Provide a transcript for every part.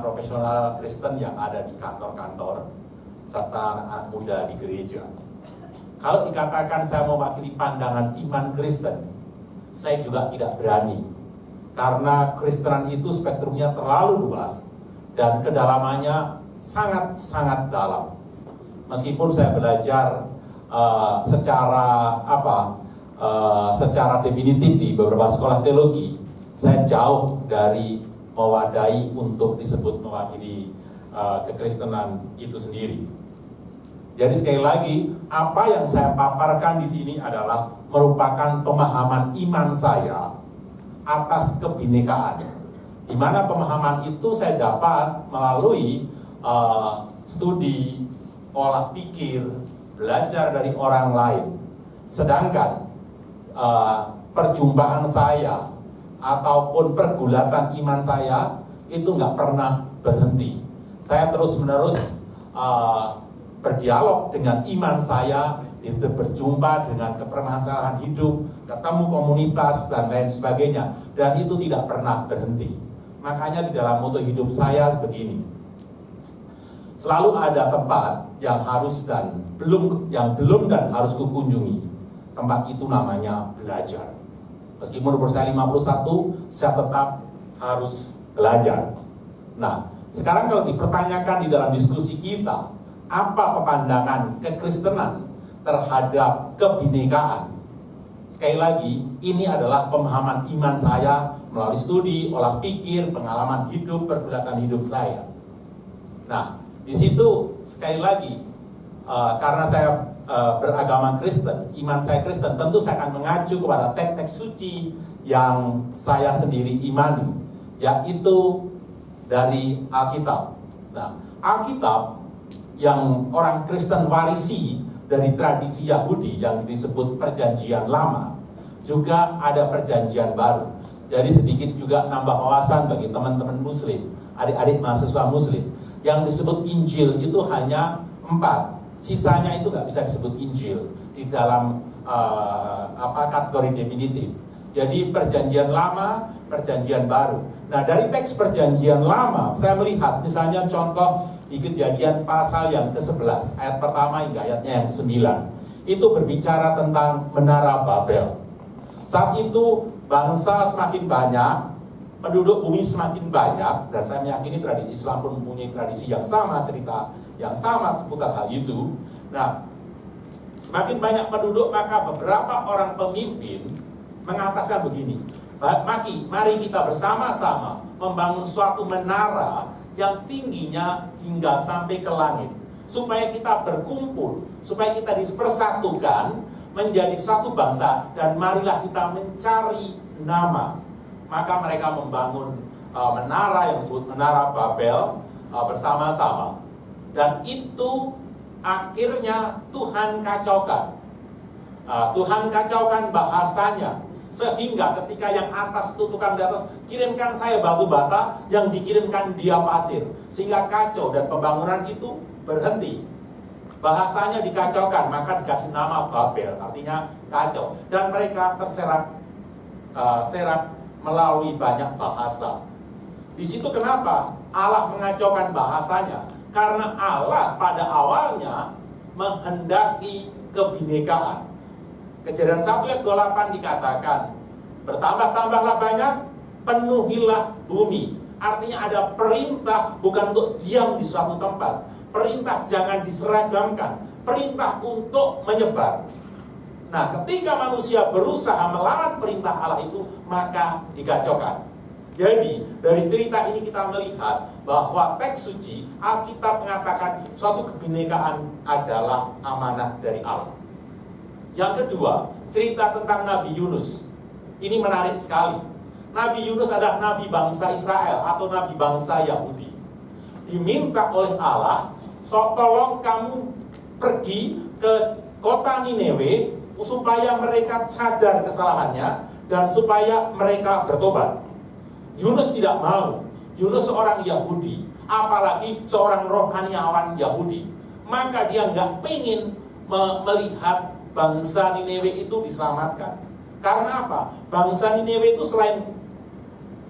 profesional Kristen yang ada di kantor-kantor, serta anak muda di gereja. Kalau dikatakan saya mewakili pandangan iman Kristen, saya juga tidak berani. Karena Kristenan itu spektrumnya terlalu luas dan kedalamannya sangat-sangat dalam. Meskipun saya belajar secara definitif di beberapa sekolah teologi, saya jauh dari mewadahi untuk disebut mewakili kekristenan itu sendiri. Jadi sekali lagi, apa yang saya paparkan di sini adalah merupakan pemahaman iman saya atas kebinekaan. Di mana pemahaman itu saya dapat melalui studi, olah pikir, belajar dari orang lain. Sedangkan perjumpaan saya ataupun pergulatan iman saya itu nggak pernah berhenti. Saya terus-menerus berdialog dengan iman saya, itu berjumpa dengan kepermasalahan hidup, ketemu komunitas dan lain sebagainya, dan itu tidak pernah berhenti. Makanya di dalam moto hidup saya begini, selalu ada tempat yang belum dan harus kukunjungi. Tempat itu namanya belajar. Meskipun umur saya 51, saya tetap harus belajar. Nah, sekarang kalau dipertanyakan di dalam diskusi kita, apa pandangan kekristenan terhadap kebinekaan? Sekali lagi, ini adalah pemahaman iman saya melalui studi, olah pikir, pengalaman hidup, pergulatan hidup saya. Nah, di situ sekali lagi, karena saya beragama Kristen, iman saya Kristen, tentu saya akan mengacu kepada teks-teks suci yang saya sendiri imani, yaitu dari Alkitab. Nah, Alkitab yang orang Kristen warisi dari tradisi Yahudi yang disebut Perjanjian Lama, juga ada Perjanjian Baru. Jadi sedikit juga nambah wawasan bagi teman-teman Muslim, adik-adik mahasiswa Muslim. Yang disebut Injil itu hanya 4, sisanya itu nggak bisa disebut Injil di dalam kategori definitif. Jadi Perjanjian Lama, Perjanjian Baru. Nah, dari teks Perjanjian Lama saya melihat misalnya contoh di Kejadian pasal yang ke-11, ayat pertama hingga ayatnya yang ke-9. Itu berbicara tentang menara Babel. Saat itu bangsa semakin banyak, penduduk bumi semakin banyak, dan saya meyakini tradisi Islam pun mempunyai tradisi yang sama, cerita yang sama seputar hal itu. Nah, semakin banyak penduduk, maka beberapa orang pemimpin mengatakan begini, mari kita bersama-sama membangun suatu menara yang tingginya hingga sampai ke langit, supaya kita berkumpul, supaya kita dipersatukan menjadi satu bangsa, dan marilah kita mencari nama. Maka mereka membangun menara yang disebut menara Babel bersama-sama, dan itu akhirnya Tuhan kacaukan. Tuhan kacaukan bahasanya, sehingga ketika yang atas itu tukang di atas, kirimkan saya batu bata, yang dikirimkan dia pasir, sehingga kacau dan pembangunan itu berhenti. Bahasanya dikacaukan, maka dikasih nama Babel, artinya kacau. Dan mereka terserak melalui banyak bahasa. Di situ kenapa Allah mengacaukan bahasanya? Karena Allah pada awalnya menghendaki kebinekaan. Kejadian 1 ayat 28 dikatakan, bertambah-tambahlah banyak, penuhilah bumi. Artinya ada perintah bukan untuk diam di suatu tempat, perintah jangan diseragamkan, perintah untuk menyebar. Nah, ketika manusia berusaha melawan perintah Allah itu, maka dikacaukan. Jadi, dari cerita ini kita melihat bahwa teks suci, Alkitab mengatakan suatu kebinekaan adalah amanah dari Allah. Yang kedua, cerita tentang Nabi Yunus. Ini menarik sekali. Nabi Yunus adalah nabi bangsa Israel atau nabi bangsa Yahudi. Diminta oleh Allah, tolong kamu pergi ke kota Nineve supaya mereka sadar kesalahannya dan supaya mereka bertobat. Yunus tidak mau. Yunus seorang Yahudi, apalagi seorang rohaniawan Yahudi. Maka dia nggak pengen melihat bangsa Nineve itu diselamatkan. Karena apa? Bangsa Nineve itu selain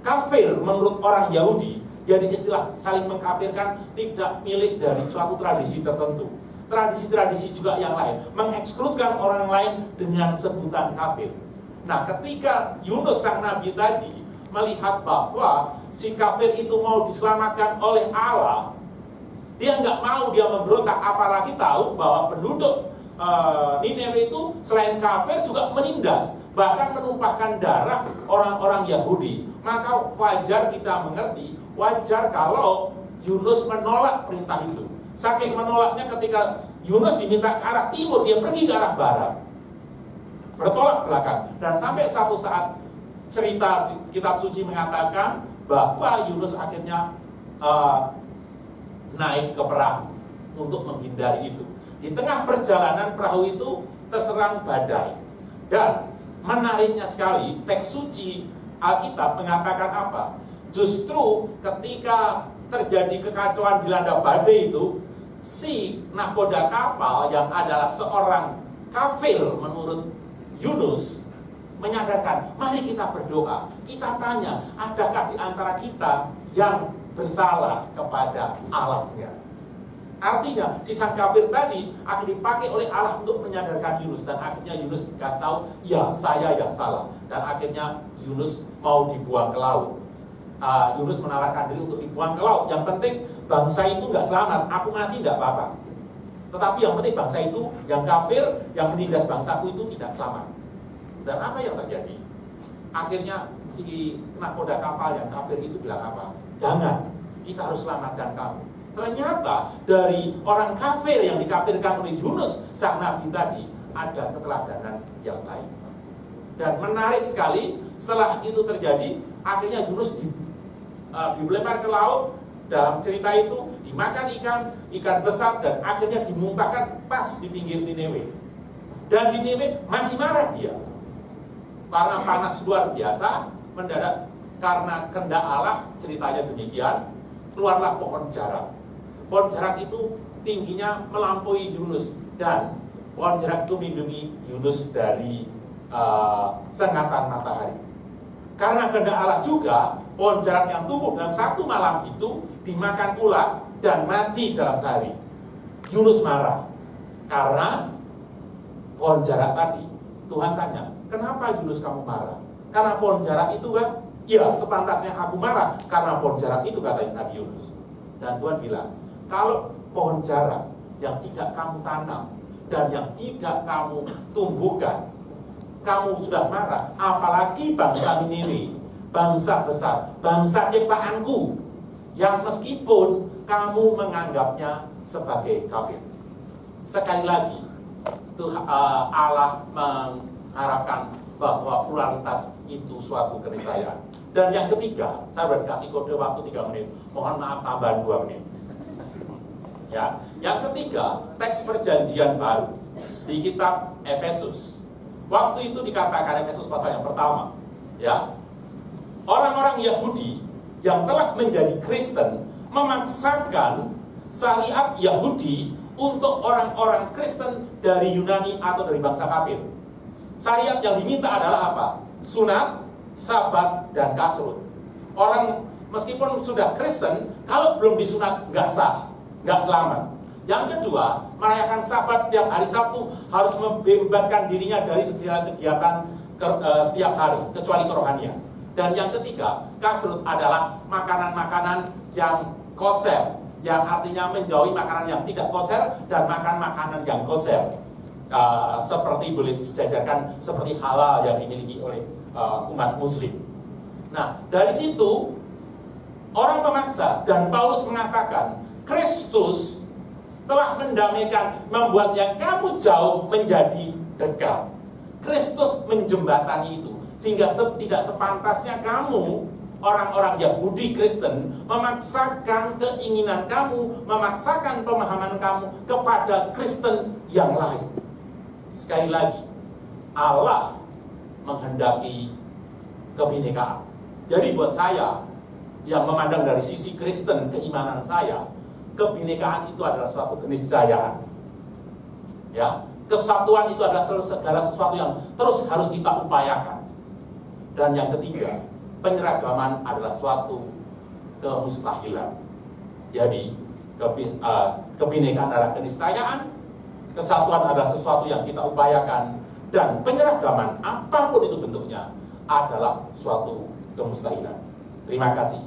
kafir menurut orang Yahudi, Jadi istilah saling mengkafirkan tidak milik dari suatu tradisi tertentu. Tradisi-tradisi juga yang lain mengekskludkan orang lain dengan sebutan kafir. Nah, ketika Yunus sang nabi tadi melihat bahwa si kafir itu mau diselamatkan oleh Allah, dia nggak mau, dia memberontak, apalagi tahu bahwa penduduk Nineveh itu selain kafir juga menindas, bahkan menumpahkan darah orang-orang Yahudi. Maka wajar kita mengerti, wajar kalau Yunus menolak perintah itu. Saking menolaknya, ketika Yunus diminta ke arah timur, dia pergi ke arah barat, bertolak belakang. Dan sampai satu saat, cerita di kitab suci mengatakan bahwa Yunus akhirnya naik ke perahu untuk menghindari itu. Di tengah perjalanan perahu itu terserang badai. Dan menariknya sekali, teks suci Alkitab mengatakan apa? Justru ketika terjadi kekacauan dilanda badai itu, si nahkoda kapal yang adalah seorang kafir menurut Yunus menyadarkan, mari kita berdoa. Kita tanya, adakah di antara kita yang bersalah kepada Allahnya? Artinya, si sang kafir tadi akan dipakai oleh Allah untuk menyadarkan Yunus. Dan akhirnya Yunus dikasih tahu, ya saya yang salah. Dan akhirnya Yunus mau dibuang ke laut. Yunus menawarkan diri untuk dibuang ke laut. Yang penting bangsa itu nggak selamat, aku mati nggak apa-apa. Tetapi yang penting bangsa itu, yang kafir, yang menindas bangsaku itu tidak selamat. Dan apa yang terjadi? Akhirnya si nahkoda kapal yang kafir itu bilang apa? Jangan, kita harus selamatkan kamu. Ternyata dari orang kafir yang dikafirkan oleh Yunus sang nabi tadi ada keteladanan yang lain. Dan menarik sekali, setelah itu terjadi, akhirnya Yunus dilempar ke laut. Dalam cerita itu dimakan ikan besar, dan akhirnya dimuntahkan pas di pinggir Nineveh. Dan Nineveh masih marah dia. Karena panas luar biasa, mendadak karena kehendak Allah, ceritanya demikian, keluarlah pohon jarak. Pohon jarak itu tingginya melampaui Yunus, dan pohon jarak itu melindungi Yunus dari sengatan matahari. Karena kehendak Allah juga, pohon jarak yang tumbuh dalam satu malam itu dimakan ulat dan mati dalam sehari. Yunus marah karena pohon jarak tadi. Tuhan tanya, kenapa Yunus kamu marah? Karena pohon jarak itu kan? Ya, sepantasnya aku marah karena pohon jarak itu, kata Nabi Yunus. Dan Tuhan bilang, kalau pohon jarak yang tidak kamu tanam dan yang tidak kamu tumbuhkan, kamu sudah marah, apalagi bangsa Nineveh, bangsa besar, bangsa ciptaanku, yang meskipun kamu menganggapnya sebagai kafir. Sekali lagi, Allah mengharapkan bahwa pluralitas itu suatu keniscayaan. Dan yang ketiga, saya sudah dikasih kode waktu 3 menit, mohon maaf tambahan 2 menit. Ya, yang ketiga, teks perjanjian baru di kitab Efesus. Waktu itu dikatakan, Efesus pasal yang pertama, ya, orang-orang Yahudi yang telah menjadi Kristen memaksakan syariat Yahudi untuk orang-orang Kristen dari Yunani atau dari bangsa kafir. Syariat yang diminta adalah apa? Sunat, sabat, dan kasrut. Orang meskipun sudah Kristen, kalau belum disunat nggak sah, nggak selamat. Yang kedua, merayakan sabat tiap hari Sabtu, harus membebaskan dirinya dari segala kegiatan setiap hari, kecuali kerohanian. Dan yang ketiga, kasrut adalah makanan-makanan yang kosher, yang artinya menjauhi makanan yang tidak kosher dan makan makanan yang kosher. Seperti boleh disejajarkan seperti halal yang dimiliki oleh umat muslim. Nah, dari situ orang memaksa, dan Paulus mengatakan Kristus telah mendamaikan, membuat yang kamu jauh menjadi dekat. Kristus menjembatani itu, sehingga tidak sepantasnya kamu orang-orang Yahudi Kristen memaksakan keinginan kamu, memaksakan pemahaman kamu kepada Kristen yang lain. Sekali lagi, Allah menghendaki kebinekaan. Jadi buat saya yang memandang dari sisi Kristen, keimanan saya, kebinekaan itu adalah suatu keniscayaan. Ya, kesatuan itu adalah segala sesuatu yang terus harus kita upayakan. Dan yang ketiga, penyeragaman adalah suatu kemustahilan. Jadi, kebinekaan adalah keniscayaan, kesatuan adalah sesuatu yang kita upayakan, dan penyeragaman apapun itu bentuknya adalah suatu kemustahilan. Terima kasih.